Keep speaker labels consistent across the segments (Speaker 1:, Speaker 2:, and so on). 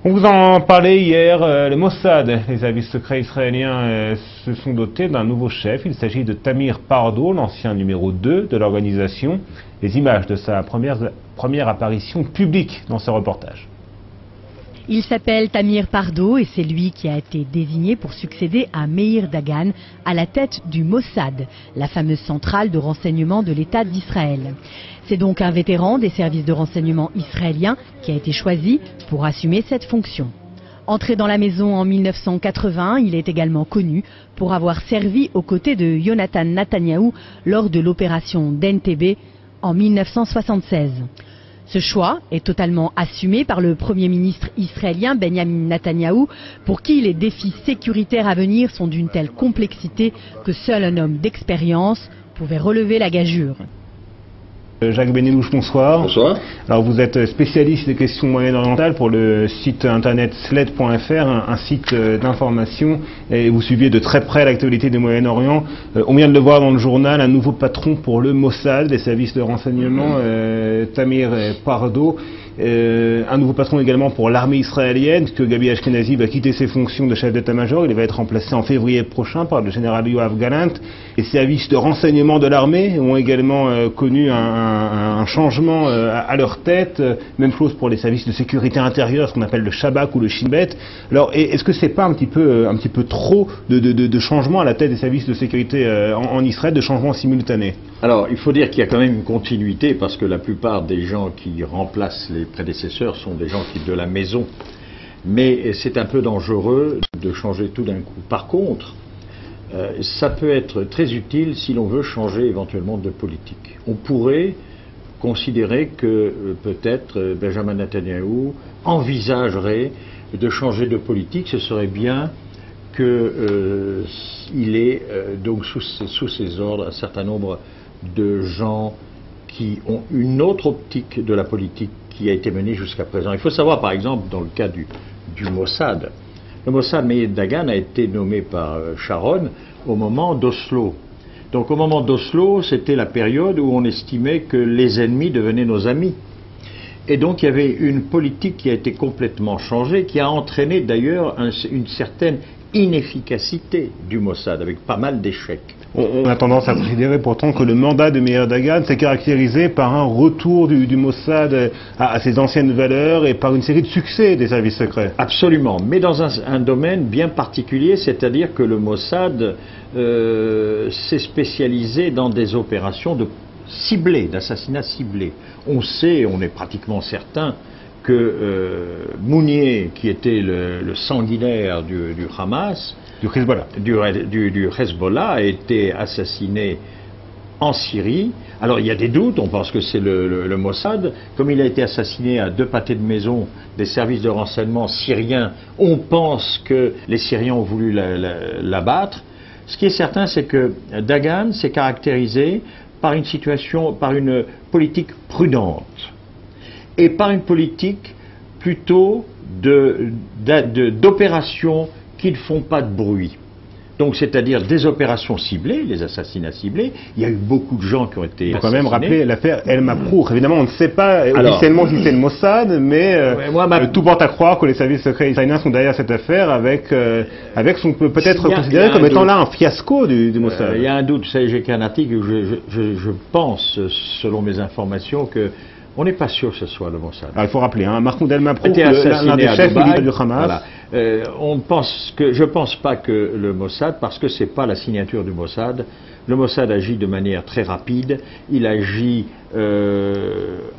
Speaker 1: On vous en parlait hier, le Mossad, les services secrets israéliens se sont dotés d'un nouveau chef. Il s'agit de Tamir Pardo, l'ancien numéro 2 de l'organisation. Les images de sa première apparition publique dans ce reportage.
Speaker 2: Il s'appelle Tamir Pardo et c'est lui qui a été désigné pour succéder à Meir Dagan à la tête du Mossad, la fameuse centrale de renseignement de l'État d'Israël. C'est donc un vétéran des services de renseignement israéliens qui a été choisi pour assumer cette fonction. Entré dans la maison en 1980, il est également connu pour avoir servi aux côtés de Yonatan Netanyahou lors de l'opération d'Entebbe en 1976. Ce choix est totalement assumé par le Premier ministre israélien Benjamin Netanyahou, pour qui les défis sécuritaires à venir sont d'une telle complexité que seul un homme d'expérience pouvait relever la gageure.
Speaker 1: Jacques Benellouche, bonsoir.
Speaker 3: Bonsoir.
Speaker 1: Alors vous êtes spécialiste des questions moyen-orientales pour le site internet sled.fr, un site d'information, et vous suivez de très près l'actualité du Moyen-Orient. On vient de le voir dans le journal, un nouveau patron pour le Mossad, les services de renseignement, Tamir Pardo. Un nouveau patron également pour l'armée israélienne, puisque Gabi Ashkenazi va quitter ses fonctions de chef d'état-major. Il va être remplacé en février prochain par le général Yoav Gallant. Les services de renseignement de l'armée ont également connu un changement à leur tête. Même chose pour les services de sécurité intérieure, ce qu'on appelle le Shabak ou le Shin Bet. Alors, est-ce que c'est pas un petit peu trop de changements à la tête des services de sécurité en Israël, de changements simultanés?
Speaker 3: Alors, il faut dire qu'il y a quand même une continuité, parce que la plupart des gens qui remplacent les prédécesseurs sont des gens qui de la maison. Mais c'est un peu dangereux de changer tout d'un coup. Par contre, ça peut être très utile si l'on veut changer éventuellement de politique. On pourrait considérer que peut-être Benjamin Netanyahou envisagerait de changer de politique. Ce serait bien qu'il ait donc sous ses ordres un certain nombre de gens qui ont une autre optique de la politique qui a été menée jusqu'à présent. Il faut savoir, par exemple, dans le cas du Mossad, le Mossad Meir Dagan a été nommé par Sharon au moment d'Oslo. Donc au moment d'Oslo, c'était la période où on estimait que les ennemis devenaient nos amis. Et donc il y avait une politique qui a été complètement changée, qui a entraîné d'ailleurs une certaine inefficacité du Mossad, avec pas mal d'échecs.
Speaker 1: On a tendance à considérer pourtant que le mandat de Meir Dagan s'est caractérisé par un retour du Mossad à ses anciennes valeurs et par une série de succès des services secrets.
Speaker 3: Absolument, mais dans un domaine bien particulier, c'est-à-dire que le Mossad s'est spécialisé dans des opérations ciblées, d'assassinats ciblés. On sait, on est pratiquement certain, que Mounier, qui était le sanguinaire du Hamas, du Hezbollah, a été assassiné en Syrie. Alors il y a des doutes, on pense que c'est le Mossad. Comme il a été assassiné à 2 pâtés de maison des services de renseignement syriens, on pense que les Syriens ont voulu l'abattre. Ce qui est certain, c'est que Dagan s'est caractérisé par une politique prudente et par une politique plutôt d'opérations qui ne font pas de bruit. Donc, c'est-à-dire des opérations ciblées, les assassinats ciblés. Il y a eu beaucoup de gens qui ont été assassinés.
Speaker 1: Il faut quand même rappeler l'affaire El Mabrouk. Évidemment, on ne sait pas officiellement si c'est le Mossad, mais tout porte à croire que les services secrets israéliens sont derrière cette affaire avec ce qu'on peut peut-être considérer comme étant là un fiasco du Mossad.
Speaker 3: Il y a un doute. Vous savez, j'ai écrit un article où je pense, selon mes informations, que on n'est pas sûr que ce soit le Mossad.
Speaker 1: Alors, il faut rappeler, Mahmoud El Mabrouk, l'un des chefs militaires du Hamas.
Speaker 3: Voilà. Je pense pas que le Mossad, parce que c'est pas la signature du Mossad. Le Mossad agit de manière très rapide. Il agit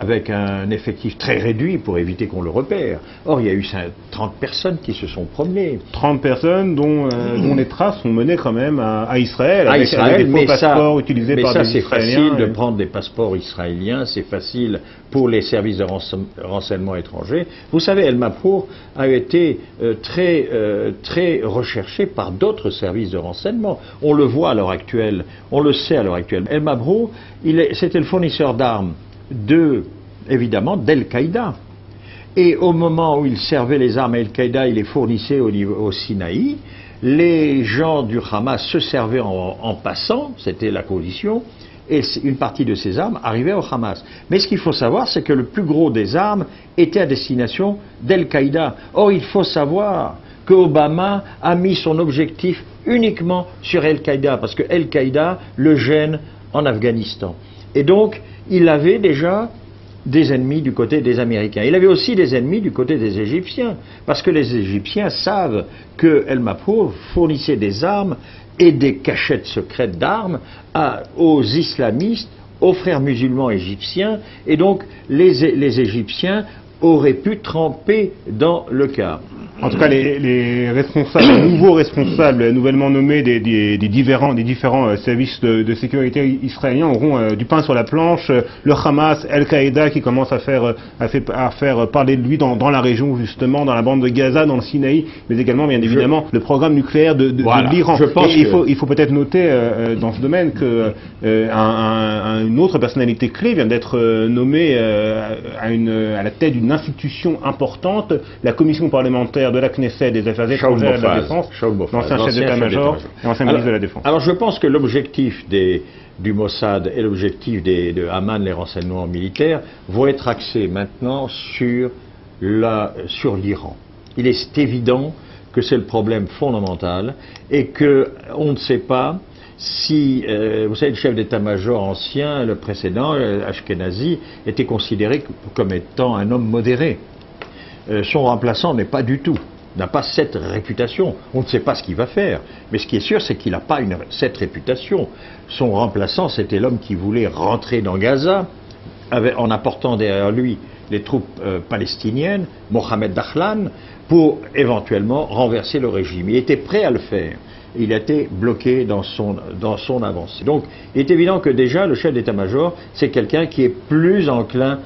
Speaker 3: avec un effectif très réduit pour éviter qu'on le repère. Or, il y a eu 30 personnes qui se sont promenées.
Speaker 1: 30 personnes dont les traces sont menées quand même à Israël,
Speaker 3: avec
Speaker 1: des faux passeports utilisés par des Israéliens.
Speaker 3: Mais ça, c'est facile de prendre des passeports israéliens, c'est facile pour les services de renseignement étrangers. Vous savez, El Mabrouk a été très recherché par d'autres services de renseignement. On le voit à l'heure actuelle, on le sait à l'heure actuelle. El Mabrouk, c'était le fournisseur d'armes évidemment, d'Al-Qaïda. Et au moment où il servait les armes à Al-Qaïda, il les fournissait au Sinaï. Les gens du Hamas se servaient en passant, c'était la condition. et une partie de ces armes arrivaient au Hamas. Mais ce qu'il faut savoir, c'est que le plus gros des armes était à destination d'Al-Qaïda. Or, il faut savoir que Obama a mis son objectif uniquement sur Al-Qaïda, parce que Al-Qaïda le gêne en Afghanistan. Et donc, il avait déjà des ennemis du côté des Américains. Il avait aussi des ennemis du côté des Égyptiens, parce que les Égyptiens savent que El Mapour fournissait des armes et des cachettes secrètes d'armes aux islamistes, aux frères musulmans égyptiens, et donc les Égyptiens auraient pu tremper dans le cas.
Speaker 1: En tout cas, les responsables, les nouveaux responsables nouvellement nommés des différents services de sécurité israéliens auront du pain sur la planche. Le Hamas, Al-Qaïda qui commence à faire parler de lui dans la région, justement, dans la bande de Gaza, dans le Sinaï, mais également, bien évidemment, le programme nucléaire de l'Iran. Il faut peut-être noter dans ce domaine que une autre personnalité clé vient d'être nommée à la tête d'une institution importante, la commission parlementaire de la Knesset des Affaires étrangères et de la Défense, l'ancien chef d'état-major et ancien ministre de la Défense.
Speaker 3: Alors je pense que l'objectif du Mossad et l'objectif de Amman, les renseignements militaires, vont être axés maintenant sur l'Iran. Il est évident que c'est le problème fondamental et qu'on ne sait pas si, vous savez, le chef d'état-major ancien, le précédent, Ashkenazi, était considéré comme étant un homme modéré. Son remplaçant n'est pas du tout, n'a pas cette réputation. On ne sait pas ce qu'il va faire, mais ce qui est sûr, c'est qu'il n'a pas cette réputation. Son remplaçant, c'était l'homme qui voulait rentrer dans Gaza, en apportant derrière lui les troupes palestiniennes, Mohamed Dahlan, pour éventuellement renverser le régime. Il était prêt à le faire. Il a été bloqué dans son avancée. Donc, il est évident que déjà, le chef d'état-major, c'est quelqu'un qui est plus enclin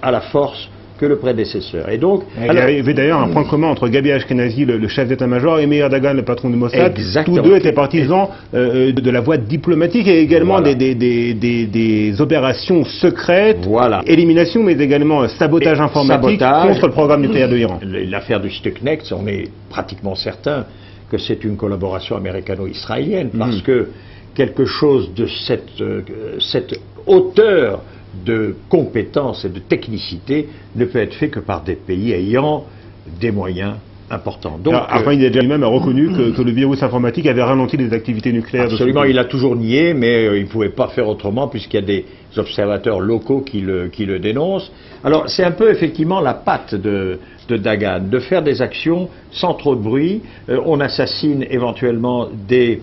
Speaker 3: à la force que le prédécesseur. Et donc,
Speaker 1: il y avait d'ailleurs un point commun entre Gabi Ashkenazi, le chef d'état-major, et Meir Dagan, le patron du Mossad.
Speaker 3: Exactement.
Speaker 1: Tous deux étaient partisans de la voie diplomatique et également des opérations secrètes, élimination, mais également sabotage informatique contre le programme nucléaire de l'Iran.
Speaker 3: L'affaire du Stuxnet, on est pratiquement certain que c'est une collaboration américano-israélienne, parce que quelque chose de cette hauteur de compétences et de technicité ne peut être fait que par des pays ayant des moyens importants. Donc,
Speaker 1: Ahmadinejad lui-même a reconnu que le virus informatique avait ralenti les activités nucléaires.
Speaker 3: Absolument, il a toujours nié, mais il ne pouvait pas faire autrement puisqu'il y a des observateurs locaux qui le dénoncent. Alors c'est un peu effectivement la patte de Dagan, de faire des actions sans trop de bruit. On assassine éventuellement des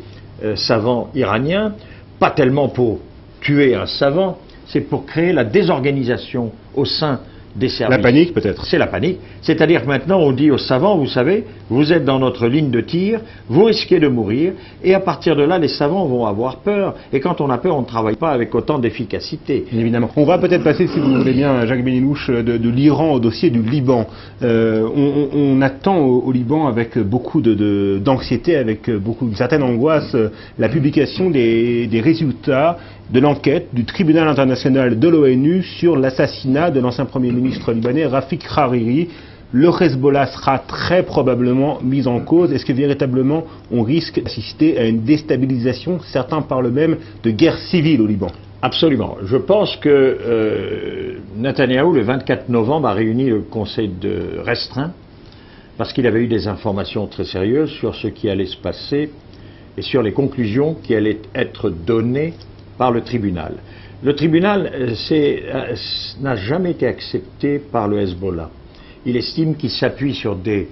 Speaker 3: savants iraniens, pas tellement pour tuer un savant, c'est pour créer la désorganisation au sein des services.
Speaker 1: La panique peut-être.
Speaker 3: C'est la panique. C'est-à-dire que maintenant on dit aux savants, vous savez, vous êtes dans notre ligne de tir, vous risquez de mourir, et à partir de là les savants vont avoir peur, et quand on a peur on ne travaille pas avec autant d'efficacité.
Speaker 1: Évidemment. On va peut-être passer, si vous voulez bien, Jacques Benninouche, de l'Iran au dossier du Liban. On attend au Liban avec beaucoup d'anxiété, avec une certaine angoisse, la publication des résultats de l'enquête du tribunal international de l'ONU sur l'assassinat de l'ancien Premier ministre libanais Rafik Hariri. Le Hezbollah sera très probablement mis en cause. Est-ce que véritablement on risque d'assister à une déstabilisation, certains parlent même de guerre civile au Liban?
Speaker 3: Absolument. Je pense que Netanyahou, le 24 novembre, a réuni le conseil de restreint parce qu'il avait eu des informations très sérieuses sur ce qui allait se passer et sur les conclusions qui allaient être données par le tribunal. Le tribunal n'a jamais été accepté par le Hezbollah. Il estime qu'il s'appuie sur des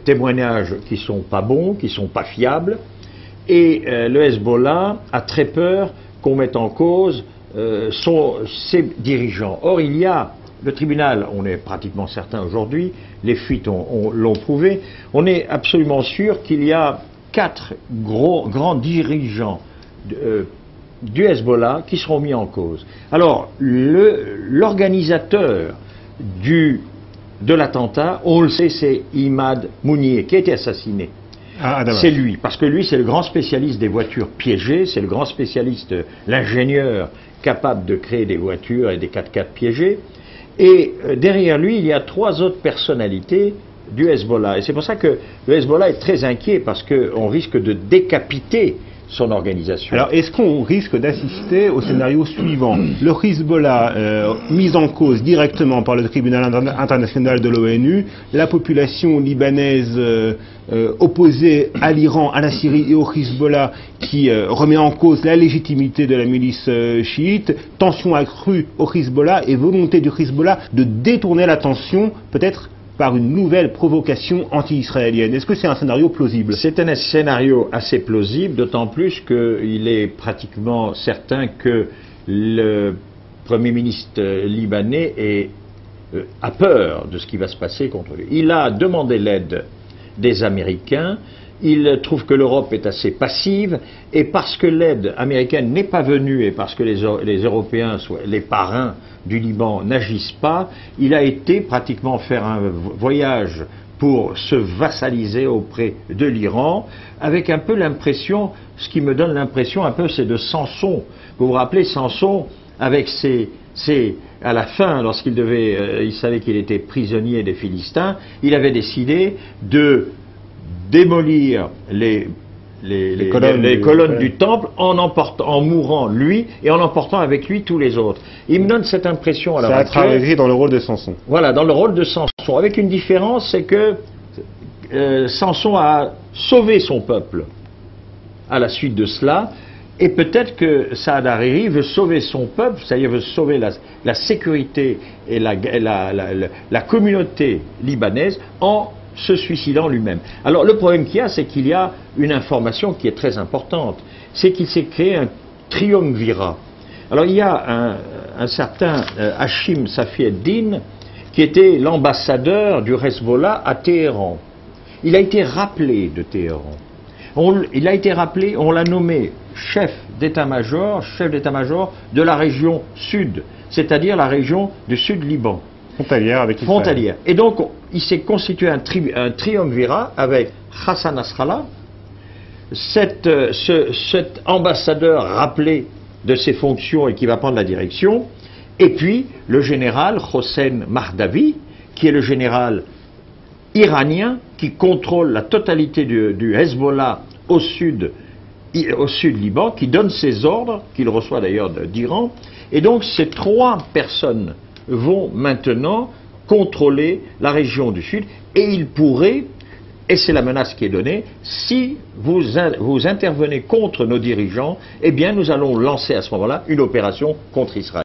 Speaker 3: témoignages qui ne sont pas bons, qui ne sont pas fiables, et le Hezbollah a très peur qu'on mette en cause ses dirigeants. Or, le tribunal, on est pratiquement certain aujourd'hui, les fuites l'ont prouvé, on est absolument sûr qu'il y a 4 grands dirigeants du Hezbollah qui seront mis en cause. Alors, l'organisateur de l'attentat, on le sait, c'est Imad Mounier, qui a été assassiné. C'est lui, parce que lui, c'est le grand spécialiste des voitures piégées, c'est le grand spécialiste, l'ingénieur capable de créer des voitures et des 4x4 piégés. Et derrière lui, il y a 3 autres personnalités du Hezbollah. Et c'est pour ça que le Hezbollah est très inquiet, parce qu'on risque de décapiter son organisation.
Speaker 1: Alors, est-ce qu'on risque d'assister au scénario suivant? Le Hezbollah, mis en cause directement par le tribunal international de l'ONU, la population libanaise opposée à l'Iran, à la Syrie et au Hezbollah, qui remet en cause la légitimité de la milice chiite, tension accrue au Hezbollah et volonté du Hezbollah de détourner l'attention, peut-être par une nouvelle provocation anti-israélienne. Est-ce que c'est un scénario plausible?
Speaker 3: C'est un scénario assez plausible, d'autant plus qu'il est pratiquement certain que le Premier ministre libanais a peur de ce qui va se passer contre lui. Il a demandé l'aide des Américains. Il trouve que l'Europe est assez passive, et parce que l'aide américaine n'est pas venue et parce que les Européens, les parrains du Liban, n'agissent pas, il a été pratiquement faire un voyage pour se vassaliser auprès de l'Iran, avec un peu l'impression, ce qui me donne l'impression un peu, c'est de Samson. Vous vous rappelez Samson, avec à la fin, lorsqu'il il savait qu'il était prisonnier des Philistins, il avait décidé de démolir les colonnes du temple en mourant lui et en emportant avec lui tous les autres. Il me donne cette impression à l'heure actuelle.
Speaker 1: Ça a travaillé dans le rôle de Samson.
Speaker 3: Voilà, dans le rôle de Samson, avec une différence, c'est que Samson a sauvé son peuple à la suite de cela, et peut-être que Saad Hariri veut sauver son peuple, c'est-à-dire veut sauver la sécurité et la communauté libanaise en se suicidant lui-même. Alors le problème qu'il y a, c'est qu'il y a une information qui est très importante, c'est qu'il s'est créé un triumvirat. Alors il y a un certain Hachim Safi ed-Din qui était l'ambassadeur du Hezbollah à Téhéran. Il a été rappelé de Téhéran. Il a été rappelé, on l'a nommé chef d'état-major de la région sud, c'est-à-dire la région du sud-Liban.
Speaker 1: Frontalière avec Israël.
Speaker 3: Frontalière. Et donc, il s'est constitué un triumvirat avec Hassan Nasrallah, cet ambassadeur rappelé de ses fonctions et qui va prendre la direction, et puis le général Hossein Mahdavi, qui est le général iranien qui contrôle la totalité du Hezbollah au sud Liban, qui donne ses ordres, qu'il reçoit d'ailleurs d'Iran. Et donc, ces trois personnes vont maintenant contrôler la région du Sud, et ils pourraient, et c'est la menace qui est donnée, si vous intervenez contre nos dirigeants, eh bien nous allons lancer à ce moment-là une opération contre Israël.